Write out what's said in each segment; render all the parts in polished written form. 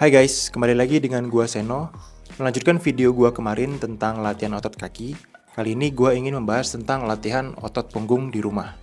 Hai guys, kembali lagi dengan gua Seno. Melanjutkan video gua kemarin tentang latihan otot kaki. Kali ini gua ingin membahas tentang latihan otot punggung di rumah.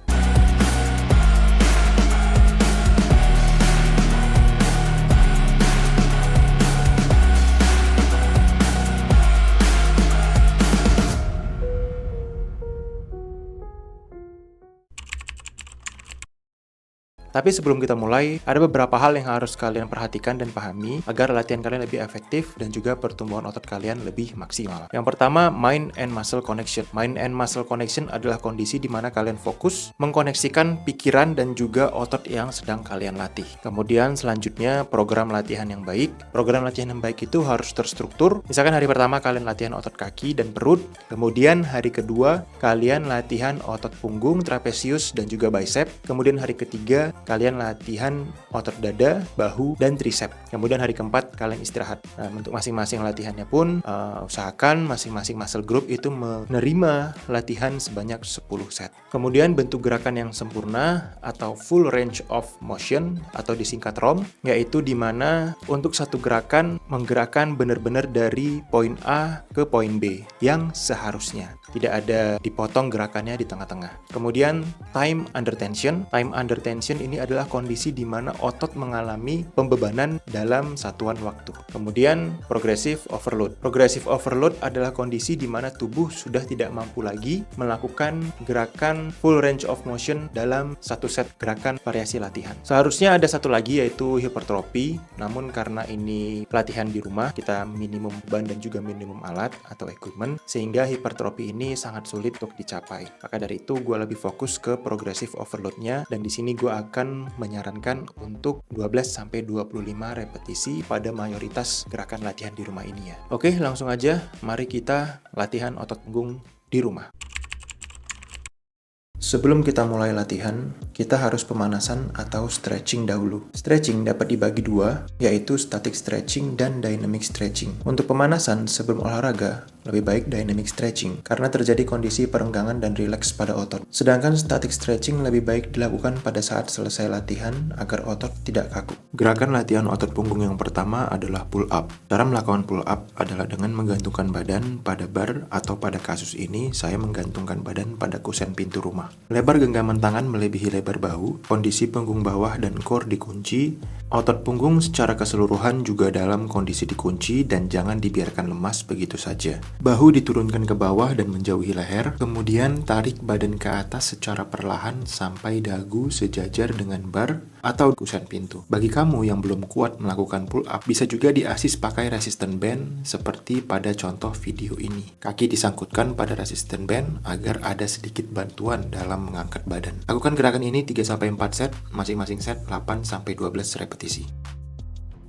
Tapi sebelum kita mulai, ada beberapa hal yang harus kalian perhatikan dan pahami agar latihan kalian lebih efektif dan juga pertumbuhan otot kalian lebih maksimal. Yang pertama, mind and muscle connection. Mind and muscle connection adalah kondisi di mana kalian fokus mengkoneksikan pikiran dan juga otot yang sedang kalian latih. Kemudian selanjutnya, program latihan yang baik. Program latihan yang baik itu harus terstruktur. Misalkan hari pertama kalian latihan otot kaki dan perut, kemudian hari kedua kalian latihan otot punggung, trapesius dan juga bicep. Kemudian hari ketiga kalian latihan otot dada, bahu, dan tricep. Kemudian hari keempat kalian istirahat. Nah, untuk masing-masing latihannya pun usahakan masing-masing muscle group itu menerima latihan sebanyak 10 set. Kemudian bentuk gerakan yang sempurna atau full range of motion atau disingkat ROM, yaitu di mana untuk satu gerakan menggerakkan benar-benar dari poin A ke poin B yang seharusnya. Tidak ada dipotong gerakannya di tengah-tengah. Kemudian time under tension. Time under tension ini adalah kondisi di mana otot mengalami pembebanan dalam satuan waktu. Kemudian progressive overload. Progressive overload adalah kondisi di mana tubuh sudah tidak mampu lagi melakukan gerakan full range of motion dalam satu set gerakan variasi latihan. Seharusnya ada satu lagi yaitu hypertrophy, namun karena ini latihan di rumah, kita minimum beban dan juga minimum alat atau equipment, sehingga hypertrophy ini sangat sulit untuk dicapai. Maka dari itu gue lebih fokus ke progressive overload-nya, dan di sini gue akan menyarankan untuk 12-25 repetisi pada mayoritas gerakan latihan di rumah ini ya. Oke, langsung aja mari kita latihan otot punggung di rumah. Sebelum kita mulai latihan, kita harus pemanasan atau stretching dahulu. Stretching dapat dibagi dua, yaitu static stretching dan dynamic stretching. Untuk pemanasan sebelum olahraga, lebih baik dynamic stretching, karena terjadi kondisi perenggangan dan rileks pada otot. Sedangkan static stretching lebih baik dilakukan pada saat selesai latihan agar otot tidak kaku. Gerakan latihan otot punggung yang pertama adalah pull up. Cara melakukan pull up adalah dengan menggantungkan badan pada bar, atau pada kasus ini saya menggantungkan badan pada kusen pintu rumah. Lebar genggaman tangan melebihi lebar bahu, kondisi punggung bawah dan core dikunci, otot punggung secara keseluruhan juga dalam kondisi dikunci dan jangan dibiarkan lemas begitu saja. Bahu diturunkan ke bawah dan menjauhi leher, kemudian tarik badan ke atas secara perlahan sampai dagu sejajar dengan bar atau kusen pintu. Bagi kamu yang belum kuat melakukan pull up, bisa juga diasis pakai resistance band seperti pada contoh video ini. Kaki disangkutkan pada resistance band agar ada sedikit bantuan dalam mengangkat badan. Lakukan gerakan ini 3-4 set, masing-masing set 8-12 repetisi.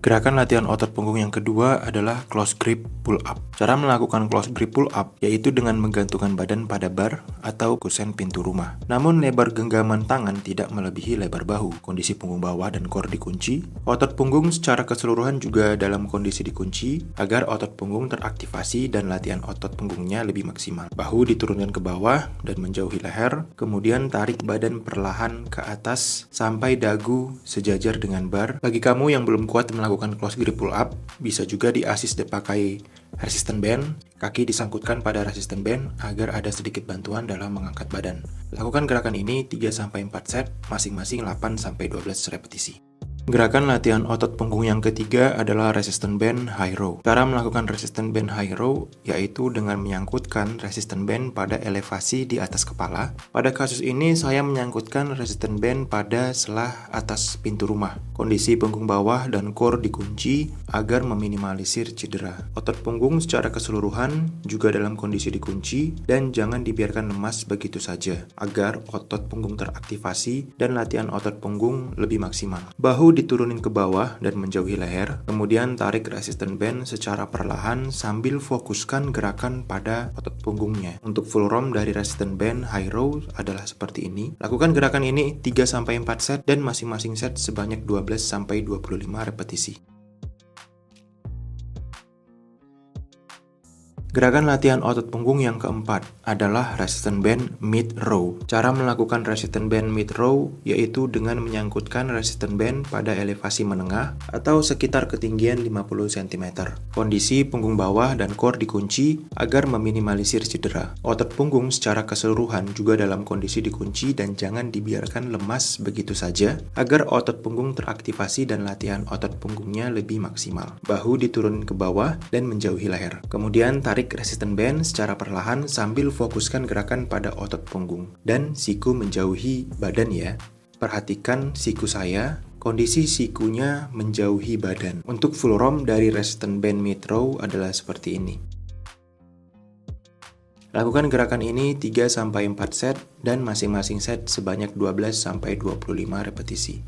Gerakan latihan otot punggung yang kedua adalah close grip pull up. Cara melakukan close grip pull up yaitu dengan menggantungkan badan pada bar atau kusen pintu rumah. Namun lebar genggaman tangan tidak melebihi lebar bahu. Kondisi punggung bawah dan core dikunci. Otot punggung secara keseluruhan juga dalam kondisi dikunci agar otot punggung teraktivasi dan latihan otot punggungnya lebih maksimal. Bahu diturunkan ke bawah dan menjauhi leher, kemudian tarik badan perlahan ke atas sampai dagu sejajar dengan bar. Bagi kamu yang belum kuat melakukan close grip pull up, bisa juga diasis pakai resistance band. Kaki disangkutkan pada resistance band agar ada sedikit bantuan dalam mengangkat badan. Lakukan gerakan ini 3-4 set, masing-masing 8-12 repetisi. Gerakan latihan otot punggung yang ketiga adalah resistance band high row. Cara melakukan resistance band high row yaitu dengan menyangkutkan resistance band pada elevasi di atas kepala. Pada kasus ini saya menyangkutkan resistance band pada selah atas pintu rumah. Kondisi punggung bawah dan core dikunci agar meminimalisir cedera. Otot punggung secara keseluruhan juga dalam kondisi dikunci dan jangan dibiarkan lemas begitu saja agar otot punggung teraktivasi dan latihan otot punggung lebih maksimal. Bahu diturunin ke bawah dan menjauhi leher, kemudian tarik resistance band secara perlahan sambil fokuskan gerakan pada otot punggungnya. Untuk full ROM dari resistance band high row adalah seperti ini. Lakukan gerakan ini 3-4 set dan masing-masing set sebanyak 12-25 repetisi. Gerakan latihan otot punggung yang keempat adalah resistance band mid row. Cara melakukan resistance band mid row yaitu dengan menyangkutkan resistance band pada elevasi menengah atau sekitar ketinggian 50 cm. Kondisi punggung bawah dan core dikunci agar meminimalisir cedera. Otot punggung secara keseluruhan juga dalam kondisi dikunci dan jangan dibiarkan lemas begitu saja agar otot punggung teraktivasi dan latihan otot punggungnya lebih maksimal. Bahu diturunin ke bawah dan menjauhi leher. Kemudian tarik resistance band secara perlahan sambil fokuskan gerakan pada otot punggung dan siku menjauhi badan ya. Perhatikan siku saya, kondisi sikunya menjauhi badan. Untuk full ROM dari resistance band mid row adalah seperti ini. Lakukan gerakan ini 3-4 set dan masing-masing set sebanyak 12-25 repetisi.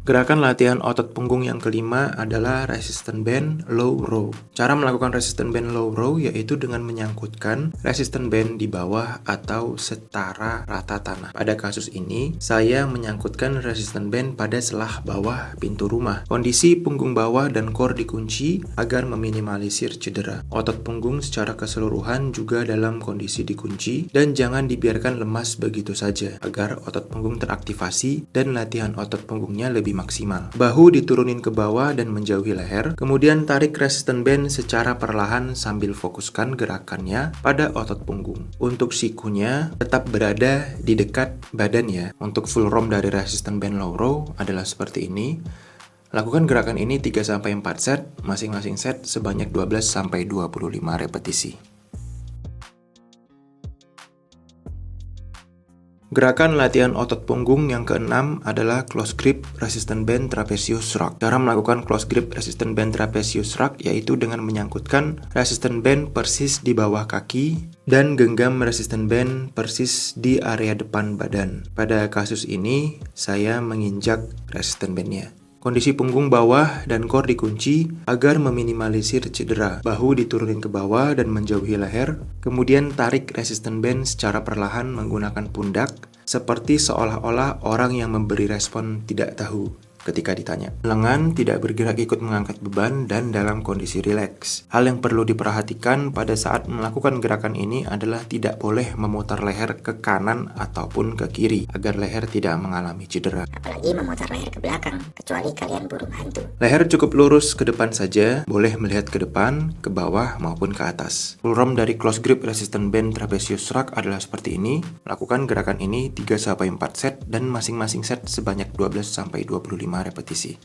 Gerakan latihan otot punggung yang kelima adalah resistance band low row. Cara melakukan resistance band low row yaitu dengan menyangkutkan resistance band di bawah atau setara rata tanah. Pada kasus ini, saya menyangkutkan resistance band pada selah bawah pintu rumah. Kondisi punggung bawah dan core dikunci agar meminimalisir cedera. Otot punggung secara keseluruhan juga dalam kondisi dikunci dan jangan dibiarkan lemas begitu saja agar otot punggung teraktivasi dan latihan otot punggungnya lebih maksimal. Bahu diturunin ke bawah dan menjauhi leher, kemudian tarik resistance band secara perlahan sambil fokuskan gerakannya pada otot punggung. Untuk sikunya tetap berada di dekat badan ya. Untuk full ROM dari resistance band low row adalah seperti ini. Lakukan gerakan ini 3-4 set, masing-masing set sebanyak 12-25 repetisi. Gerakan latihan otot punggung yang keenam adalah close grip resistance band trapezius shrug. Cara melakukan close grip resistance band trapezius shrug yaitu dengan menyangkutkan resistance band persis di bawah kaki dan genggam resistance band persis di area depan badan. Pada kasus ini, saya menginjak resistance bandnya. Kondisi punggung bawah dan core dikunci agar meminimalisir cedera. Bahu diturunin ke bawah dan menjauhi leher. Kemudian tarik resistance band secara perlahan menggunakan pundak, seperti seolah-olah orang yang memberi respon tidak tahu ketika ditanya. Lengan tidak bergerak ikut mengangkat beban dan dalam kondisi rileks. Hal yang perlu diperhatikan pada saat melakukan gerakan ini adalah tidak boleh memutar leher ke kanan ataupun ke kiri agar leher tidak mengalami cedera. Apalagi memutar leher ke belakang, kecuali kalian burung hantu. Leher cukup lurus ke depan saja, boleh melihat ke depan, ke bawah maupun ke atas. Full ROM dari close grip resistance band trapezius shrug adalah seperti ini. Lakukan gerakan ini 3-4 set dan masing-masing set sebanyak 12-25 repetisi.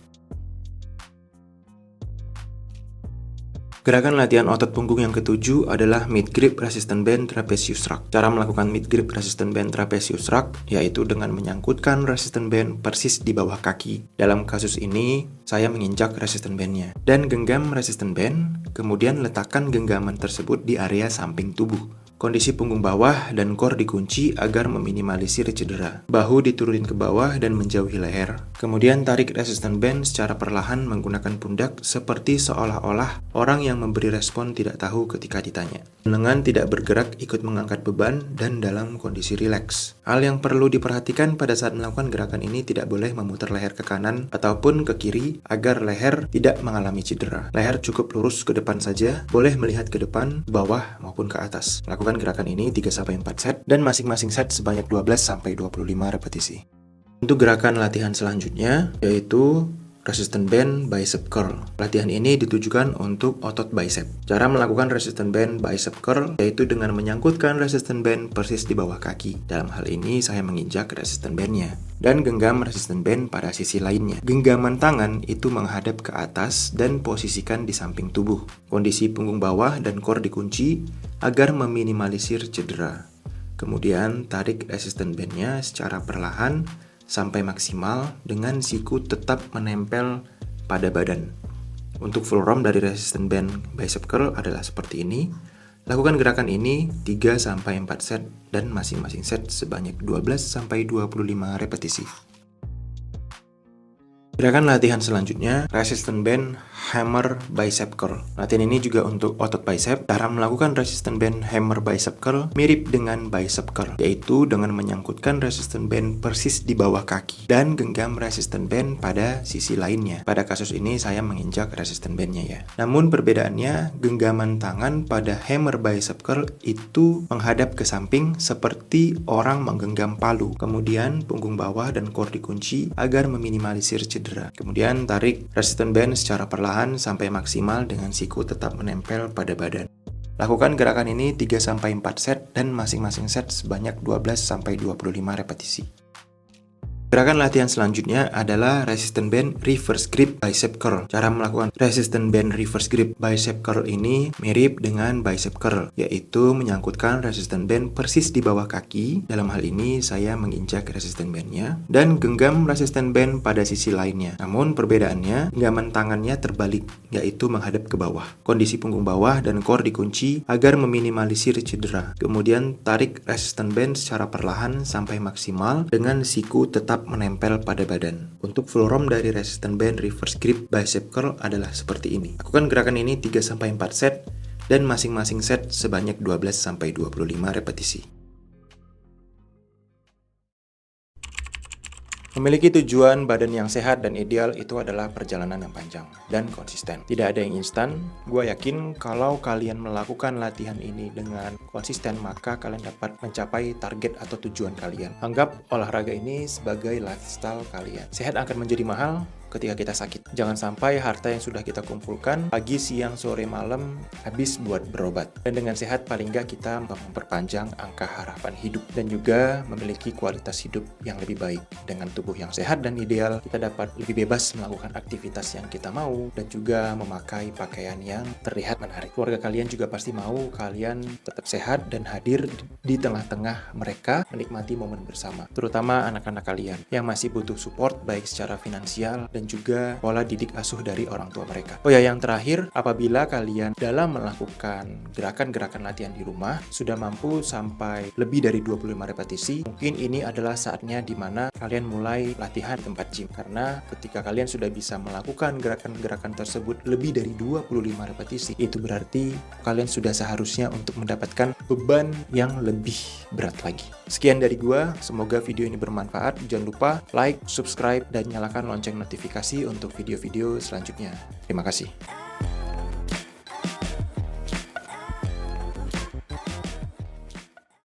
Gerakan latihan otot punggung yang ketujuh adalah mid grip resistance band trapezius shrug. Cara melakukan mid grip resistance band trapezius shrug yaitu dengan menyangkutkan resistance band persis di bawah kaki. Dalam kasus ini, saya menginjak resistance bandnya dan genggam resistance band, kemudian letakkan genggaman tersebut di area samping tubuh. Kondisi punggung bawah dan core dikunci agar meminimalisir cedera. Bahu diturunin ke bawah dan menjauhi leher. Kemudian tarik resistance band secara perlahan menggunakan pundak seperti seolah-olah orang yang memberi respon tidak tahu ketika ditanya. Lengan tidak bergerak ikut mengangkat beban dan dalam kondisi rileks. Hal yang perlu diperhatikan pada saat melakukan gerakan ini tidak boleh memutar leher ke kanan ataupun ke kiri agar leher tidak mengalami cedera. Leher cukup lurus ke depan saja, boleh melihat ke depan, bawah maupun ke atas. Lakukan gerakan ini 3-4 set dan masing-masing set sebanyak 12-25 repetisi. Untuk gerakan latihan selanjutnya yaitu resistance band bicep curl. Latihan ini ditujukan untuk otot bicep. Cara melakukan resistance band bicep curl yaitu dengan menyangkutkan resistance band persis di bawah kaki. Dalam hal ini saya menginjak resistance bandnya dan genggam resistance band pada sisi lainnya. Genggaman tangan itu menghadap ke atas dan posisikan di samping tubuh. Kondisi punggung bawah dan core dikunci agar meminimalisir cedera. Kemudian tarik resistance bandnya secara perlahan sampai maksimal dengan siku tetap menempel pada badan. Untuk full ROM dari resistance band bicep curl adalah seperti ini. Lakukan gerakan ini 3-4 set dan masing-masing set sebanyak 12-25 repetisi. Gerakan latihan selanjutnya, resistance band hammer bicep curl. Latihan ini juga untuk otot bicep. Cara melakukan resistance band hammer bicep curl mirip dengan bicep curl, yaitu dengan menyangkutkan resistance band persis di bawah kaki dan genggam resistance band pada sisi lainnya. Pada kasus ini saya menginjak resistance bandnya ya. Namun perbedaannya, genggaman tangan pada hammer bicep curl itu menghadap ke samping seperti orang menggenggam palu. Kemudian punggung bawah dan core dikunci agar meminimalisir cedera. Kemudian tarik resistance band secara perlahan sampai maksimal dengan siku tetap menempel pada badan. Lakukan gerakan ini 3-4 set dan masing-masing set sebanyak 12-25 repetisi. Gerakan latihan selanjutnya adalah resistance band reverse grip bicep curl. Cara melakukan resistance band reverse grip bicep curl ini mirip dengan bicep curl, yaitu menyangkutkan resistance band persis di bawah kaki. Dalam hal ini saya menginjak resistance bandnya dan genggam resistance band pada sisi lainnya. Namun perbedaannya, genggaman tangannya terbalik, yaitu menghadap ke bawah. Kondisi punggung bawah dan core dikunci agar meminimalisir cedera. Kemudian tarik resistance band secara perlahan sampai maksimal dengan siku tetap menempel pada badan. Untuk full ROM dari resistance band reverse grip bicep curl adalah seperti ini. Lakukan gerakan ini 3-4 set dan masing-masing set sebanyak 12-25 repetisi. Memiliki tujuan badan yang sehat dan ideal itu adalah perjalanan yang panjang dan konsisten. Tidak ada yang instan. Gue yakin kalau kalian melakukan latihan ini dengan konsisten, maka kalian dapat mencapai target atau tujuan kalian. Anggap olahraga ini sebagai lifestyle kalian. Sehat akan menjadi mahal ketika kita sakit. Jangan sampai harta yang sudah kita kumpulkan pagi, siang, sore, malam habis buat berobat. Dan dengan sehat paling nggak kita memperpanjang angka harapan hidup dan juga memiliki kualitas hidup yang lebih baik. Dengan tubuh yang sehat dan ideal, kita dapat lebih bebas melakukan aktivitas yang kita mau dan juga memakai pakaian yang terlihat menarik. Keluarga kalian juga pasti mau kalian tetap sehat dan hadir di tengah-tengah mereka menikmati momen bersama. Terutama anak-anak kalian yang masih butuh support baik secara finansial dan juga pola didik asuh dari orang tua mereka. Oh ya, yang terakhir, apabila kalian dalam melakukan gerakan-gerakan latihan di rumah sudah mampu sampai lebih dari 25 repetisi, mungkin ini adalah saatnya di mana kalian mulai latihan di tempat gym. Karena ketika kalian sudah bisa melakukan gerakan-gerakan tersebut lebih dari 25 repetisi, itu berarti kalian sudah seharusnya untuk mendapatkan beban yang lebih berat lagi. Sekian dari gua, semoga video ini bermanfaat. Jangan lupa like, subscribe, dan nyalakan lonceng notifikasi untuk video-video selanjutnya. Terima kasih.